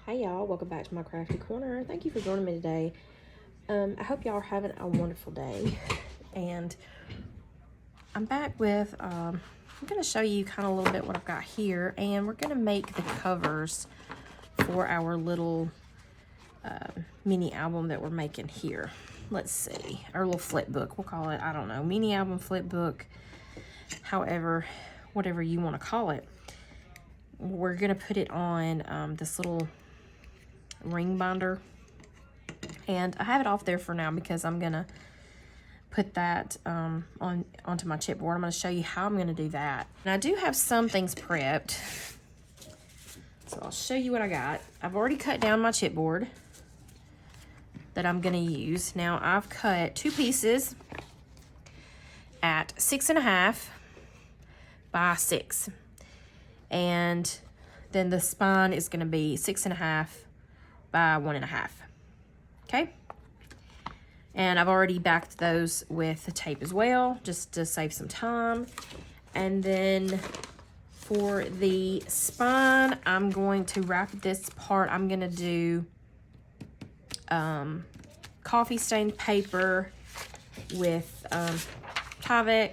Hey y'all, welcome back to my crafty corner. Thank you for joining me today. I hope y'all are having a wonderful day. And I'm back with, I'm going to show you kind of a little bit what I've got here. And we're going to make the covers for our little mini album that we're making here. Let's see, our little flip book, we'll call it, I don't know, mini album, flip book, however, whatever you want to call it. We're going to put it on this little ring binder, and I have it off there for now because I'm gonna put that onto my chipboard. I'm gonna show you how I'm gonna do that. And I do have some things prepped, so I'll show you what I got. I've already cut down my chipboard that I'm gonna use. Now I've cut 2 pieces at 6.5 by 6, and then the spine is gonna be 6.5 by 1.5. Okay, and I've already backed those with the tape as well, just to save some time. And then for the spine, I'm going to wrap this part. I'm gonna do coffee stained paper with Tyvek.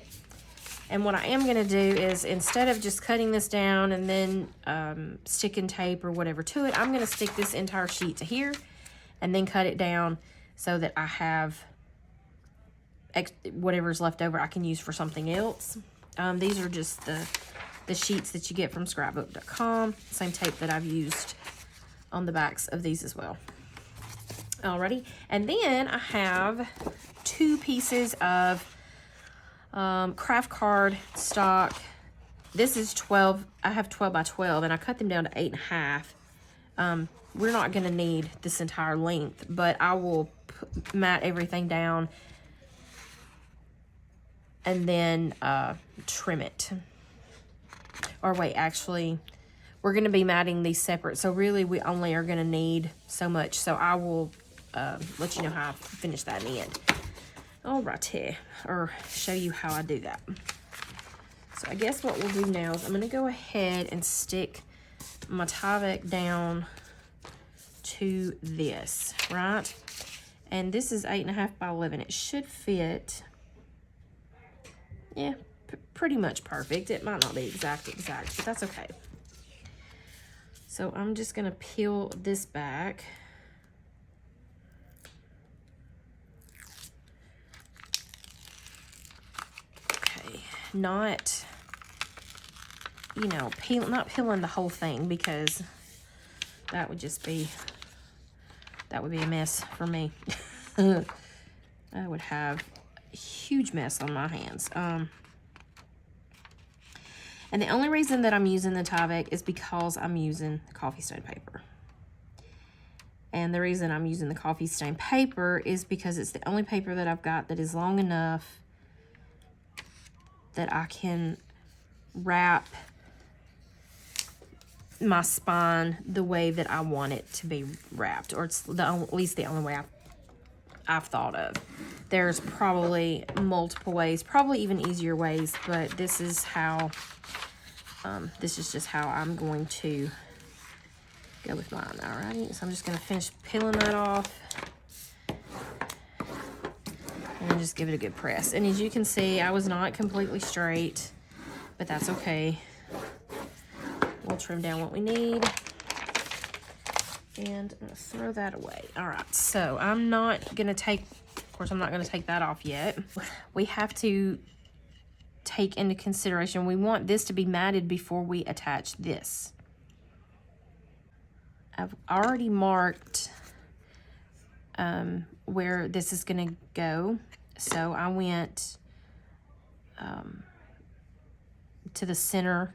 And what I am gonna do is, instead of just cutting this down and then sticking tape or whatever to it, I'm gonna stick this entire sheet to here and then cut it down so that I have whatever's left over I can use for something else. These are just the sheets that you get from scrapbook.com. Same tape that I've used on the backs of these as well. Alrighty, and then I have 2 pieces of craft card stock. This is 12, I have 12 by 12, and I cut them down to 8.5. We're not gonna need this entire length, but I will mat everything down and then trim it. Or wait, actually, we're gonna be matting these separate, so really we only are gonna need so much, so I will let you know how I finish that in the end. Alrighty, or show you how I do that. So I guess what we'll do now is I'm gonna go ahead and stick my Tyvek down to this, right? And this is 8.5 by 11. It should fit, yeah, pretty much perfect. It might not be exact, but that's okay. So I'm just gonna peel this back. Not, you know, not peeling the whole thing, because that would just be, that would be a mess for me. I would have a huge mess on my hands. And the only reason that I'm using the Tyvek is because I'm using the coffee stain paper. And the reason I'm using the coffee stain paper is because it's the only paper that I've got that is long enough that I can wrap my spine the way that I want it to be wrapped, or it's at least the only way I've thought of. There's probably multiple ways, probably even easier ways, but this is how, this is just how I'm going to go with mine. Alrighty, so I'm just gonna finish peeling that off and just give it a good press. And as you can see, I was not completely straight, but that's okay. We'll trim down what we need. And I'm gonna throw that away. All right, so I'm not gonna take, of course, I'm not gonna take that off yet. We have to take into consideration, we want this to be matted before we attach this. I've already marked where this is gonna go. So I went to the center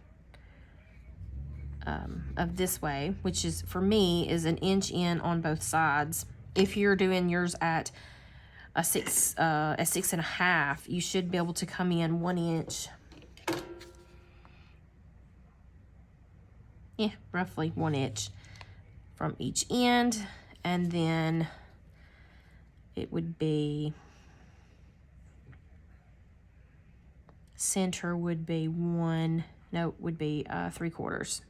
of this way, which is, for me, is 1 inch in on both sides. If you're doing yours at a 6.5, you should be able to come in 1 inch. Yeah, roughly 1 inch from each end, and then it would be, center would be 3/4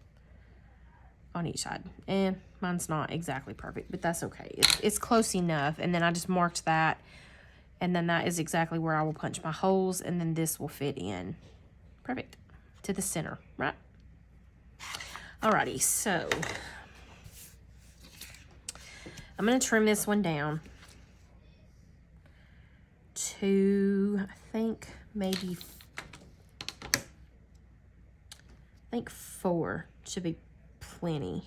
on each side. And Mine's not exactly perfect, but that's okay. It's close enough. And then I just marked that. And then that is exactly where I will punch my holes. And then this will fit in. Perfect. To the center, right? Alrighty, so I'm going to trim this one down to, I think 4 should be plenty.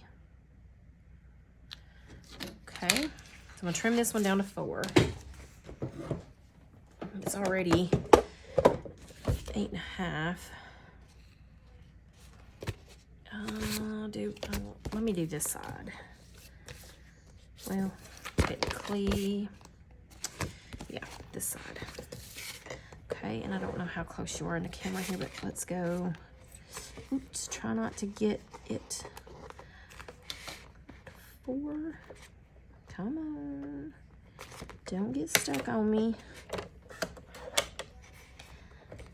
Okay, so I'm gonna trim this one down to 4. It's already 8.5. Let me do this side. Well, technically, yeah, this side. Okay, and I don't know how close you are in the camera here, but let's go. Oops, try not to get it. 4. Come on. Don't get stuck on me.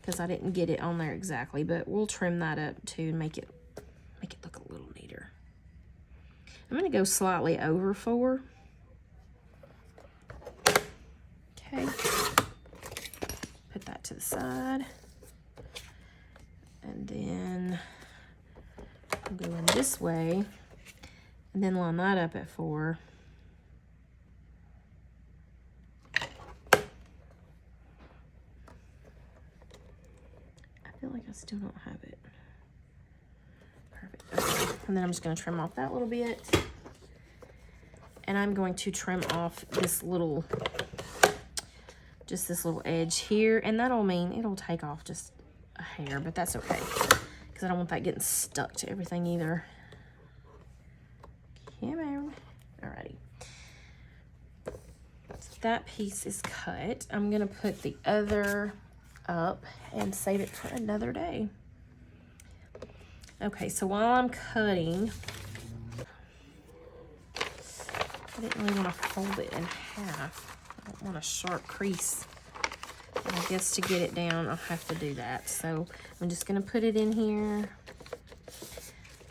Because I didn't get it on there exactly, but we'll trim that up too and make it look a little neater. I'm going to go slightly over 4. Okay. Put that to the side. And then I'm going this way. And then line that up at 4. I feel like I still don't have it. Perfect. Okay. And then I'm just going to trim off that little bit. And I'm going to trim off this little, just this little edge here. And that'll mean it'll take off just a hair, but that's okay. Because I don't want that getting stuck to everything either. Come on. Alrighty. So that piece is cut. I'm going to put the other up and save it for another day. Okay, so while I'm cutting, I didn't really want to fold it in half. I don't want a sharp crease. But I guess to get it down, I'll have to do that. So I'm just going to put it in here.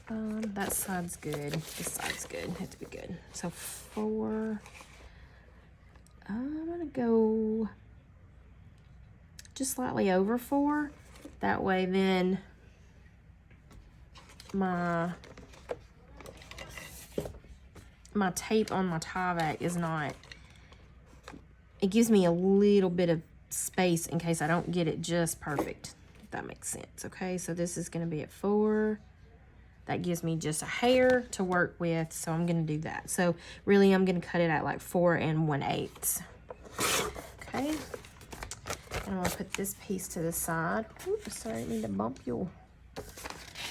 That side's good. This side's good. It has to be good. So 4. I'm going to go just slightly over 4. That way then my tape on my Tyvek is not, it gives me a little bit of space in case I don't get it just perfect, if that makes sense. Okay, so this is going to be at 4. That gives me just a hair to work with, so I'm going to do that. So really I'm going to cut it at like 4 1/8. Okay, and I'm going to put this piece to the side. Oops, sorry, I didn't mean to bump you.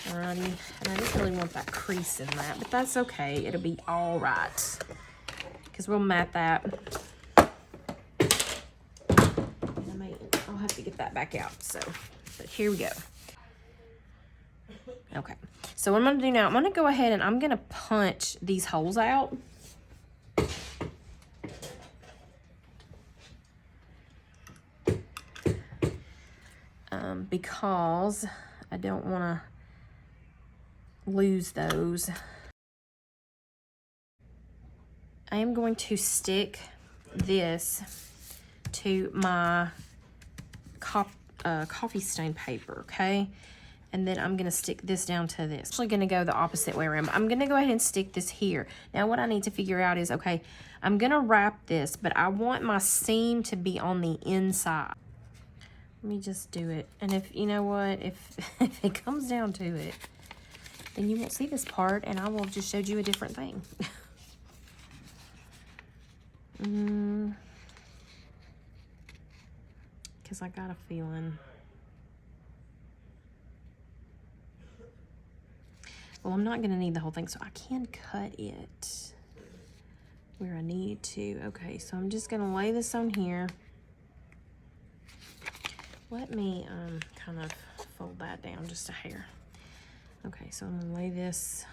Alrighty, and I just really want that crease in that, but that's okay. It'll be all right, because we'll mat that. I'll have to get that back out, so, but here we go. Okay, so what I'm going to do now, I'm going to go ahead and I'm going to punch these holes out. Because I don't want to lose those. I am going to stick this to my coffee stain paper, okay? And then I'm going to stick this down to this. I'm actually going to go the opposite way around. I'm going to go ahead and stick this here. Now what I need to figure out is, okay, I'm going to wrap this, but I want my seam to be on the inside. Let me just do it. And if, you know what, if it comes down to it, then you won't see this part and I will have just showed you a different thing. Because I got a feeling. Well, I'm not going to need the whole thing, so I can cut it where I need to. Okay, so I'm just going to lay this on here. Let me kind of fold that down just a hair. Okay, so I'm going to lay this,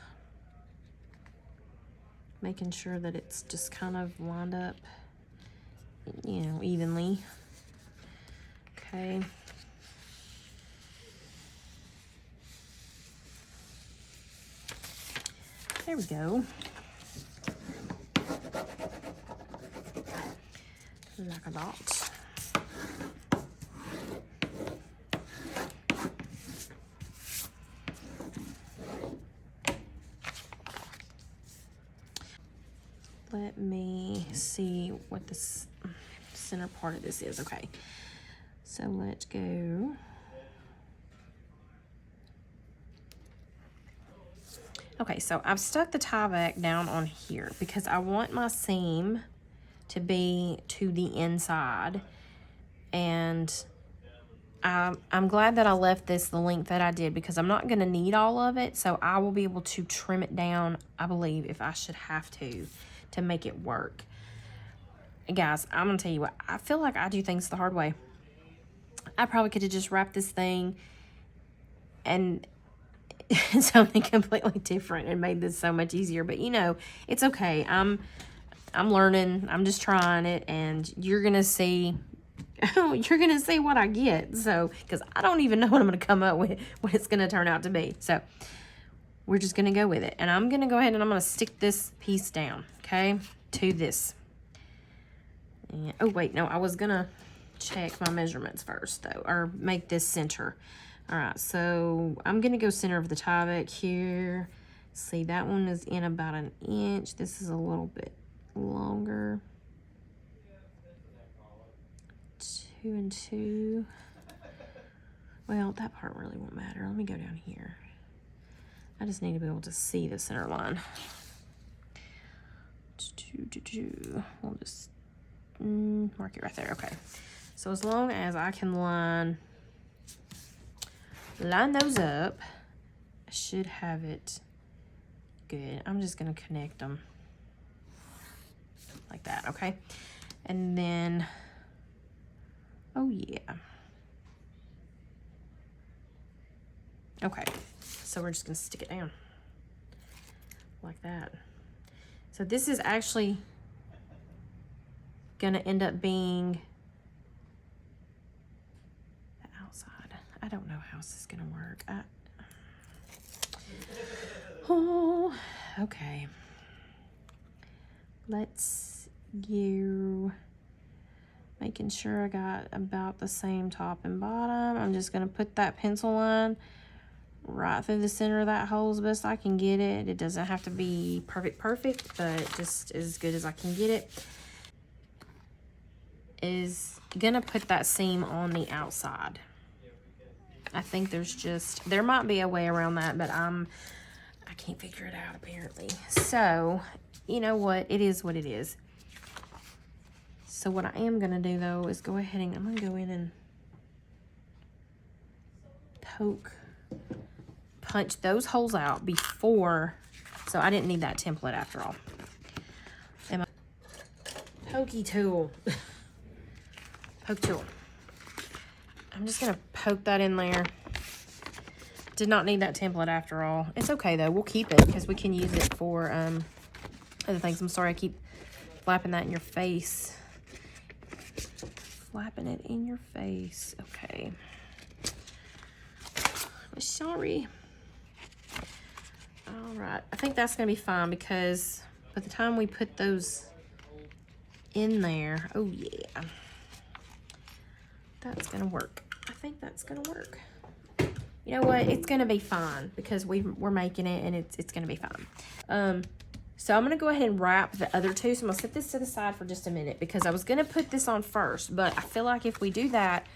making sure that it's just kind of lined up, you know, evenly. Okay. There we go. like a lot. Let me see what this center part of this is. Okay, so let's go. Okay, so I've stuck the tie back down on here because I want my seam to be to the inside, and I'm glad that I left this the length that I did because I'm not going to need all of it, so I will be able to trim it down, I believe, if I should have to make it work. Guys, I'm going to tell you what, I feel like I do things the hard way. I probably could have just wrapped this thing and something completely different and made this so much easier, but you know, it's okay. I'm learning. I'm just trying it, and you're going to see what I get. So, because I don't even know what I'm going to come up with, what it's going to turn out to be. So, we're just going to go with it. And I'm going to go ahead and I'm going to stick this piece down, okay, to this. And, oh, wait, no, I was going to check my measurements first, though, or make this center. All right, so I'm going to go center of the tie back here. See, that one is in about 1 inch. This is a little bit longer. 2 and 2. Well, that part really won't matter. Let me go down here. I just need to be able to see the center line. We'll just mark it right there. Okay. So as long as I can line those up, I should have it good. I'm just going to connect them like that, okay? And then, oh yeah. Okay, so we're just going to stick it down like that. So this is actually going to end up being the outside. I don't know how this is going to work. Oh, okay. Let's go. Making sure I got about the same top and bottom. I'm just going to put that pencil line right through the center of that hole as best I can get it. It doesn't have to be perfect, but just as good as I can get it. Is gonna put that seam on the outside. I think there might be a way around that, but I can't figure it out apparently. So, you know what? It is what it is. So what I am gonna do though is go ahead and I'm gonna go in and punch those holes out before, so I didn't need that template after all. And my pokey tool, poke tool. I'm just gonna poke that in there. Did not need that template after all. It's okay though, we'll keep it because we can use it for other things. I'm sorry I keep flapping that in your face. Flapping it in your face, okay. I'm sorry. All right, I think that's gonna be fine because by the time we put those in there, oh yeah, that's gonna work. I think that's gonna work. You know what? It's gonna be fine because we're making it and it's gonna be fine. So I'm gonna go ahead and wrap the other two. So I'm gonna set this to the side for just a minute because I was gonna put this on first, but I feel like if we do that,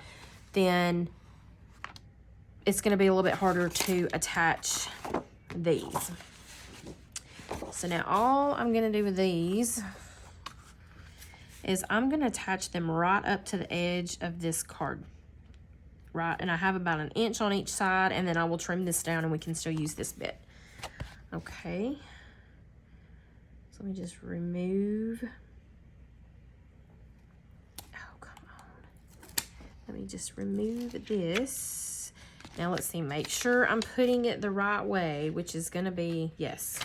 then it's gonna be a little bit harder to attach these. So now all I'm gonna do with these is I'm gonna attach them right up to the edge of this card. Right, and I have about 1 inch on each side, and then I will trim this down and we can still use this bit. Okay. So let me just remove. Oh, come on. Let me just remove this. Now let's see, make sure I'm putting it the right way, which is gonna be, yes.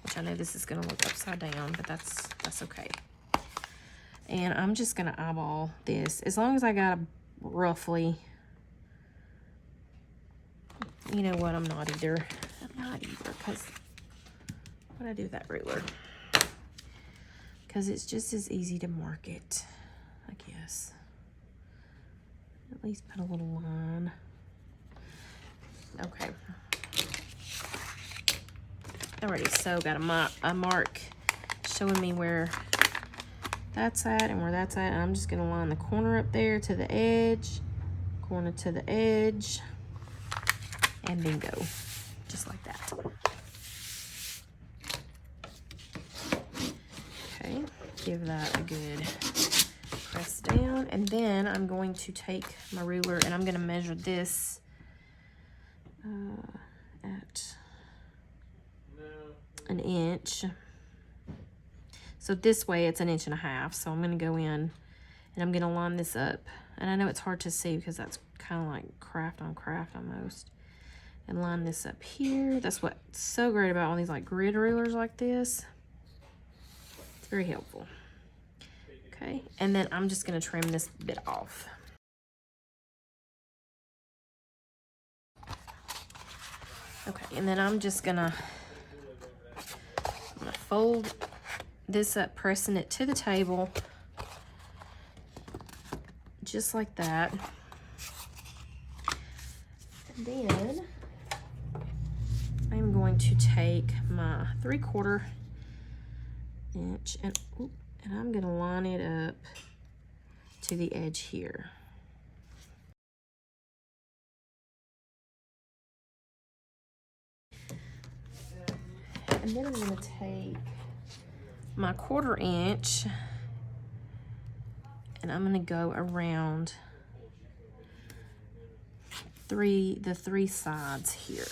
Which I know this is gonna look upside down, but that's okay. And I'm just gonna eyeball this. As long as I got a roughly, you know what, I'm not either, because what I do with that ruler, because it's just as easy to mark it. I guess. At least put a little line. Okay. Alrighty, so got a mark showing me where that's at and where that's at. And I'm just gonna line the corner up there to the edge, corner to the edge, and bingo, just like that. Okay, give that a good press down, and then I'm going to take my ruler and I'm gonna measure this at 1 inch. So this way it's 1.5 inches. So I'm gonna go in and I'm gonna line this up. And I know it's hard to see because that's kind of like craft on craft almost. And line this up here. That's what's so great about all these like grid rulers like this. It's very helpful. Okay, and then I'm just gonna trim this bit off. Okay, and then I'm just gonna fold this up, pressing it to the table, just like that. And then I'm going to take my 3/4 inch and I'm gonna line it up to the edge here. And then I'm gonna take my 1/4 inch and I'm gonna go around the three sides here.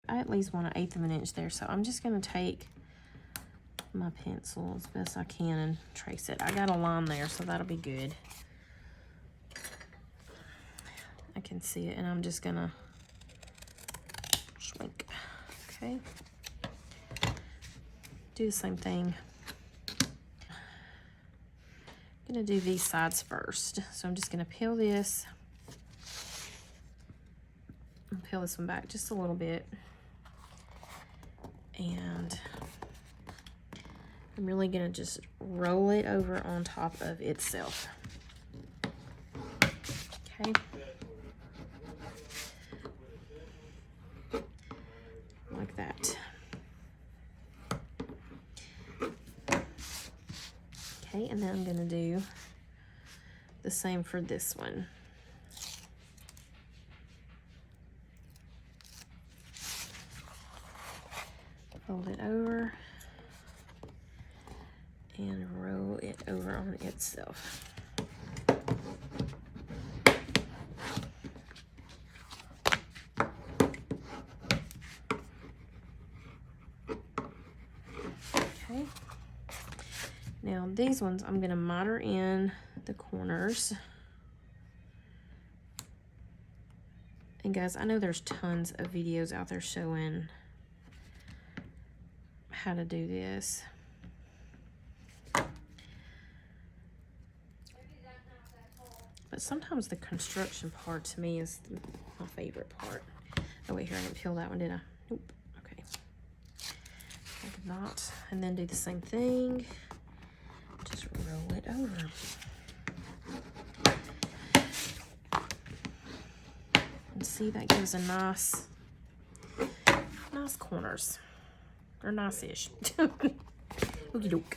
I at least want 1/8 of an inch there, so I'm just gonna take my pencil as best I can and trace it. I got a line there, so that'll be good. I can see it, and I'm just gonna shrink. Okay. Do the same thing. I'm gonna do these sides first. So I'm just gonna peel this. And peel this one back just a little bit. And I'm really gonna just roll it over on top of itself. Okay. Like that. Okay, and then I'm gonna do the same for this one. Fold it over and roll it over on itself. Okay. Now these ones, I'm gonna miter in the corners. And guys, I know there's tons of videos out there showing how to do this. But sometimes the construction part to me is my favorite part. Oh wait, here, I didn't peel that one, did I? Nope, okay. Like that, and then do the same thing. Just roll it over. And see, that gives a nice corners. Or nice-ish. Okey doke.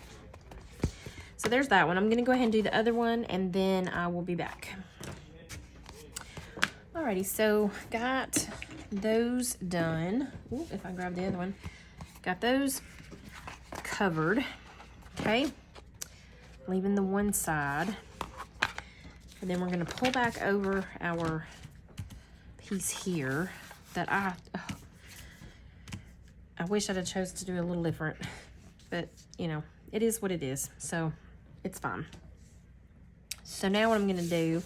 So there's that one. I'm gonna go ahead and do the other one and then I will be back. Alrighty, so got those done. Ooh, if I grab the other one. Got those covered, okay? Leaving the one side. And then we're gonna pull back over our piece here that I wish I'd have chose to do a little different, but you know, it is what it is, so it's fine. So now what I'm gonna do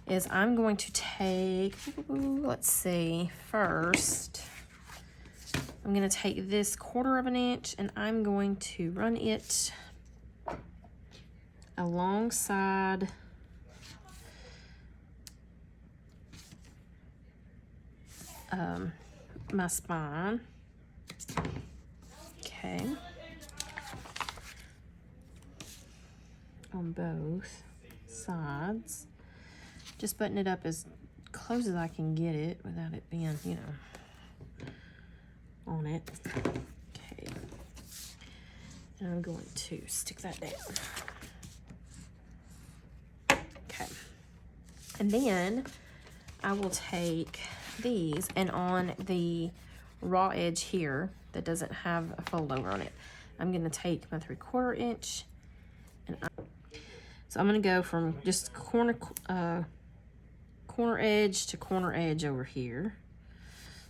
is I'm going to take, let's see, first, I'm gonna take this 1/4 inch and I'm going to run it alongside my spine. Okay. On both sides. Just button it up as close as I can get it without it being, you know, on it. Okay. And I'm going to stick that down. Okay. And then I will take these, and on the raw edge here that doesn't have a fold over on it, I'm going to take my 3/4 inch, and so I'm going to go from just corner edge to corner edge over here.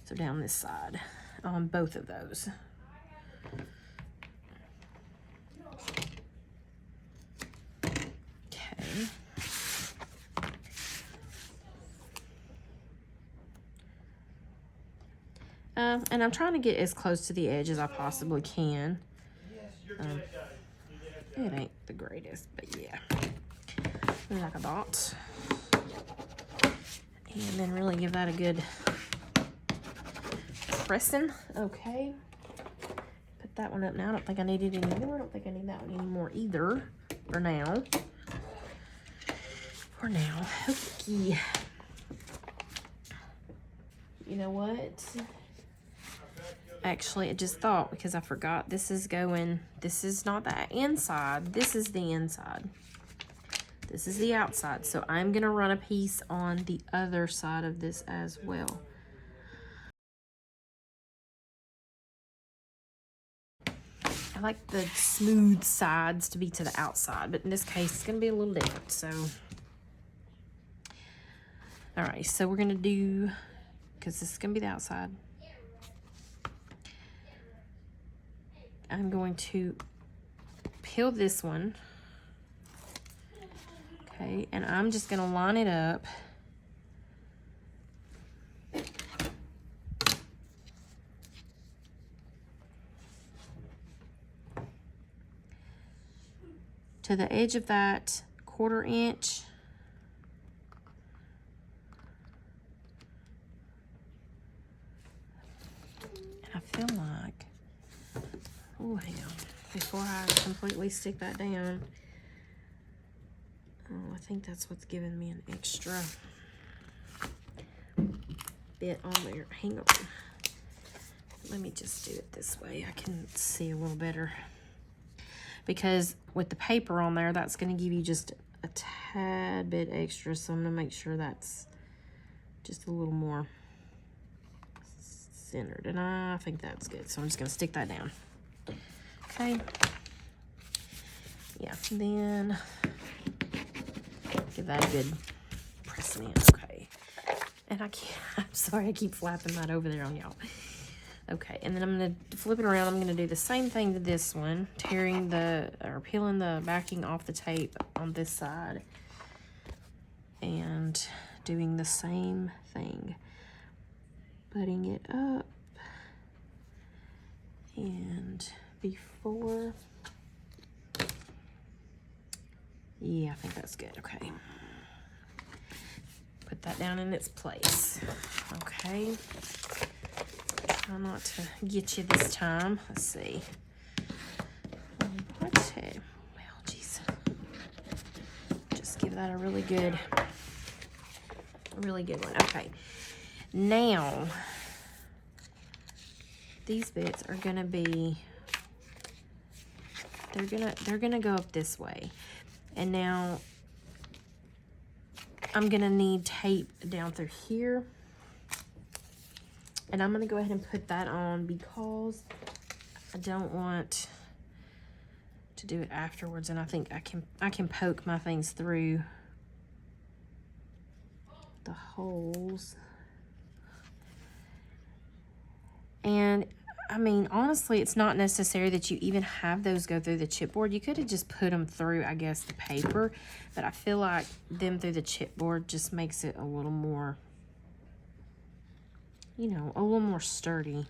So down this side on both of those. Okay. And I'm trying to get as close to the edge as I possibly can. It ain't the greatest, but yeah. Like a dot. And then really give that a good pressing. Okay. Put that one up now. I don't think I need it anymore. I don't think I need that one anymore either. For now. For now. Okay. You know what? Actually, I just thought, because I forgot, this is not the inside, this is the inside. This is the outside, so I'm going to run a piece on the other side of this as well. I like the smooth sides to be to the outside, but in this case, it's going to be a little different, so. All right, so we're going to do, because this is going to be the outside, I'm going to peel this one. Okay, and I'm just going to line it up. To the edge of that 1/4 inch. And I feel like, oh, hang on, before I completely stick that down, oh, I think that's what's giving me an extra bit on there. Hang on. Let me just do it this way. I can see a little better. Because with the paper on there, that's going to give you just a tad bit extra. So I'm going to make sure that's just a little more centered. And I think that's good. So I'm just going to stick that down. Okay. Yeah. Then give that a good pressing in. Okay. And I'm sorry, I keep flapping that over there on y'all. Okay, and then I'm going to flip it around. I'm going to do the same thing to this one, peeling the backing off the tape on this side. And doing the same thing. Butting it up. And before... Yeah, I think that's good. Okay. Put that down in its place. Okay. Try not to get you this time. Let's see. Well, geez. Just give that a really good one. Okay. Now, these bits are gonna be, they're gonna go up this way. And now, I'm gonna need tape down through here. And I'm going to go ahead and put that on because I don't want to do it afterwards. And I think I can poke my things through the holes. And I mean, honestly, it's not necessary that you even have those go through the chipboard. You could have just put them through, I guess, the paper. But I feel like them through the chipboard just makes it a little more, you know, a little more sturdy.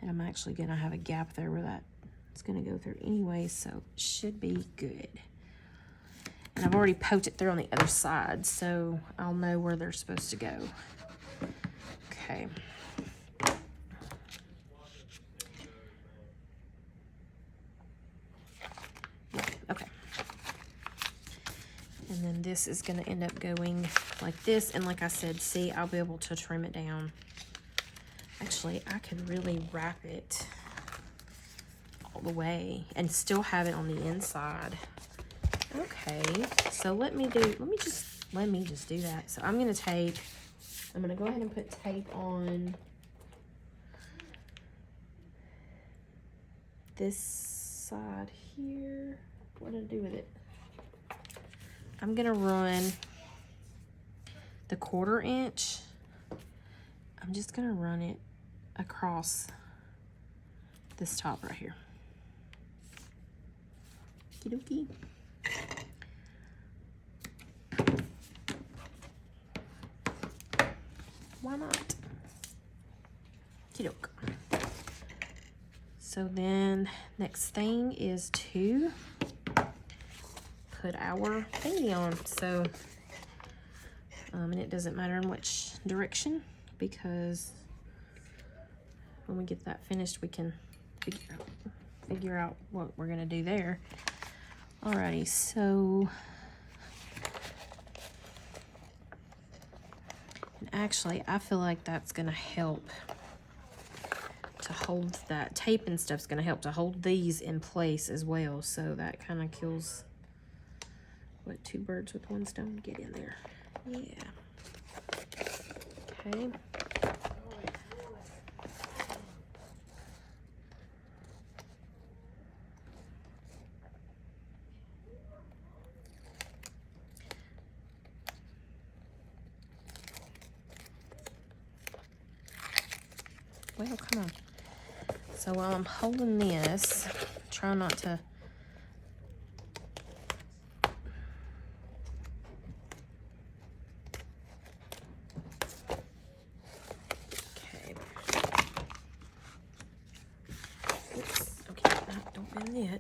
And I'm actually going to have a gap there where that's going to go through anyway, so it should be good. And I've already poked it through on the other side, so I'll know where they're supposed to go. Okay. And then this is going to end up going like this. And like I said, see, I'll be able to trim it down. Actually, I could really wrap it all the way and still have it on the inside. Okay, so let me just do that. So I'm going to go ahead and put tape on this side here. What do I do with it? I'm gonna run the 1/4 inch. I'm just gonna run it across this top right here. Okie dokie. Why not? Okie doke. So then next thing is to put our thingy on. So, and it doesn't matter in which direction, because when we get that finished, we can figure out what we're gonna do there. Alrighty, so, and actually, I feel like that's gonna help to hold that tape and stuff's gonna help to hold these in place as well. So that kind of kills, what, 2 birds with 1 stone? Get in there. Yeah. Okay. Well, come on. So while I'm holding this, try not to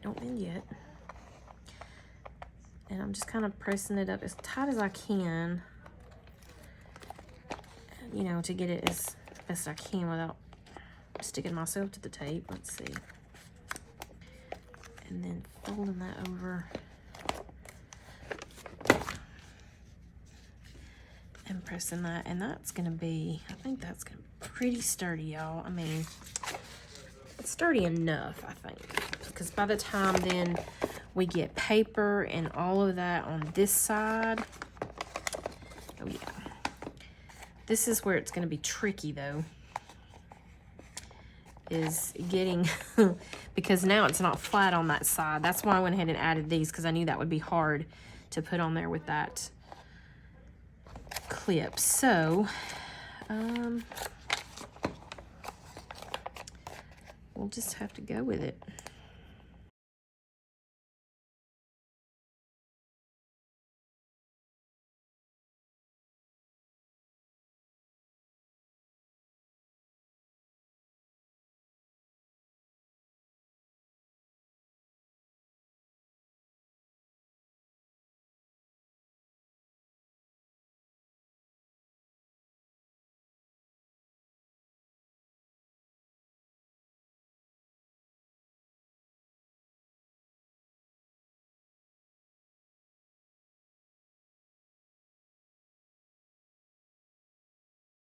don't bend yet. And I'm just kind of pressing it up as tight as I can, you know, to get it as best I can without sticking myself to the tape. Let's see. And then folding that over and pressing that. And that's gonna be, I think that's gonna be pretty sturdy, y'all. I mean, it's sturdy enough, I think, because by the time then we get paper and all of that on this side, oh yeah, this is where it's going to be tricky though, is getting, because now it's not flat on that side. That's why I went ahead and added these, because I knew that would be hard to put on there with that clip. So, we'll just have to go with it.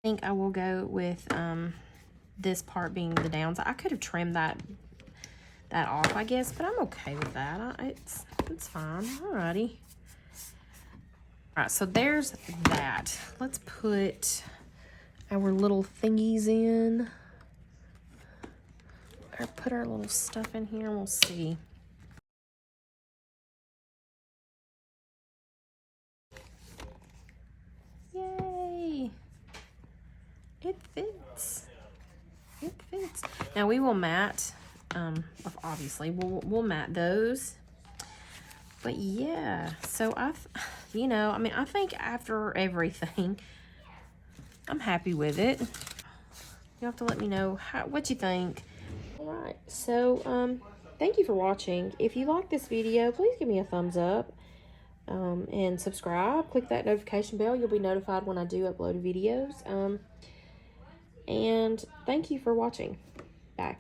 I think I will go with this part being the downs. I could have trimmed that off, I guess, but I'm okay with that. It's fine. Alrighty. Alright, so there's that. Let's put our little thingies in. Or put our little stuff in here and we'll see. Yay! It fits. It fits. Now we will mat, obviously we'll mat those. But yeah, so you know, I mean, I think after everything, I'm happy with it. You have to let me know what you think. All right, so thank you for watching. If you like this video, please give me a thumbs up and subscribe. Click that notification bell. You'll be notified when I do upload videos. And thank you for watching. Bye.